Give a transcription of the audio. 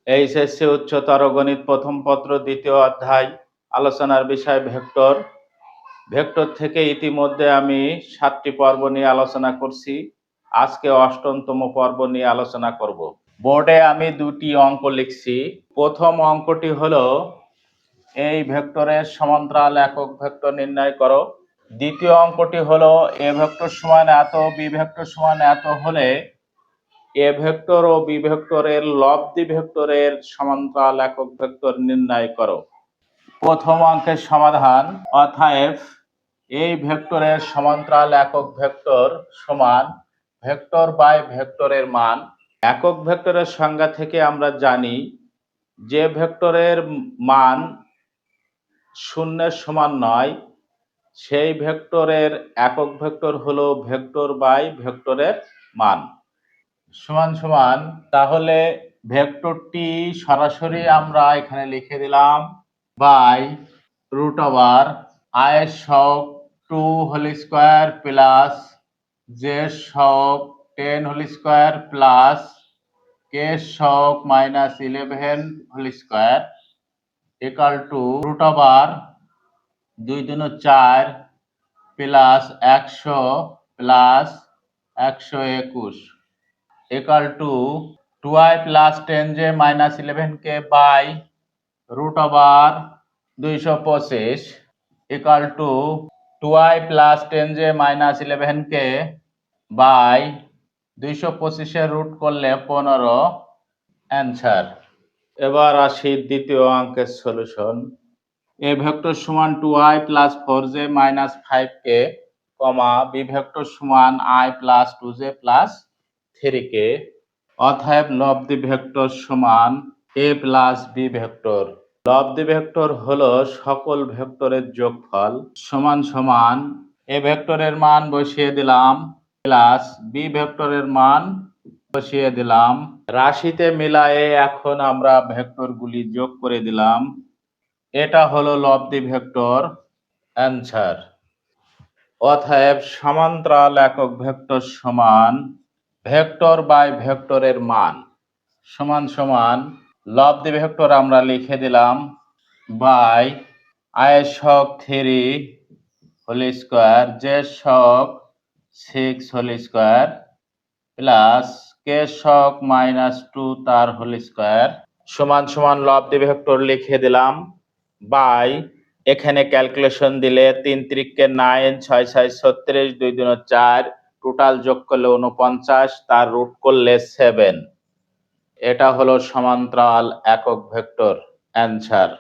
HSC উচ্চতর গণিত প্রথম পত্র দ্বিতীয় অধ্যায় আলোচনার বিষয় ভেক্টর। ভেক্টর থেকে ইতিমধ্যে আমি 7টি পর্ব নিয়ে আলোচনা করছি। আজকে 8তম পর্ব নিয়ে আলোচনা করব। বোর্ডে আমি 2টি অঙ্ক লিখছি। প্রথম অঙ্কটি হলো এই ভেক্টরের সমান্তরাল একক ভেক্টর নির্ণয় করো। দ্বিতীয় অঙ্কটি হলো এ ভেক্টর সমান এত, বি ভেক্টর সমান এত হলে এ ভেক্টর ও বি ভেক্টরের লব্ধি ভেক্টরের সমান্তরাল একক ভেক্টর নির্ণয় করো। প্রথম অঙ্কের সমাধান। অতএব এই ভেক্টরের সমান্তরাল একক ভেক্টর সমান ভেক্টর বাই ভেক্টরের মান। একক ভেক্টরের সংজ্ঞা থেকে আমরা জানি যে ভেক্টরের মান শূন্যের সমান নয় সেই ভেক্টরের একক ভেক্টর হলো ভেক্টর বাই ভেক্টরের মান। সমান সমান, তাহলে ভেক্টরটি সরাসরি আমরা এখানে লিখে দিলাম বাই রুট ওভার i সহগ 2 হোল স্কয়ার প্লাস j সহগ 10 হোল স্কয়ার প্লাস k সহগ -11 whole square equal to root over 2 2 4 plus 100 plus 121 equal to 2i plus 10j minus 11k by root over 225 equal to 2i plus 10j minus 11k by 225 এর root করলে 15 answer. এবার আসি দ্বিতীয় অঙ্কের solution. এ vector সমান 2i plus 4j minus 5k, B vector সমান i plus 2j plus 3k। অতএব লব্ধি ভেক্টর সমান a প্লাস বি ভেক্টর। লব্ধি ভেক্টর হলো সকল ভেক্টরের যোগফল। সমান সমান এ ভেক্টরের মান বসিয়ে দিলাম প্লাস বি ভেক্টরের মান বসিয়ে দিলাম। রাশিতে মিলায়ে এখন আমরা ভেক্টরগুলি যোগ করে দিলাম। এটা হলো লব্ধি ভেক্টর, অ্যান্সার। অতএব সমান্তরাল একক ভেক্টর সমান ভেক্টর বাই ভেক্টরের মান। সমান সমান লব্ধি ভেক্টর আমরা লিখে দিলাম বাই i সহগ 3 হোল স্কয়ার j সহগ 6 হোল স্কয়ার প্লাস k সহগ -2 তার হোল স্কয়ার সমান সমান লব্ধি ভেক্টর লিখে দিলাম বাই এখানে ক্যালকুলেশন দিলে 3 3 9 6 6 36 2 2 4 টোটাল যোগ করলে 49 তার রুট করলে 7। এটা হলো সমান্তরাল একক ভেক্টর, অ্যান্সার।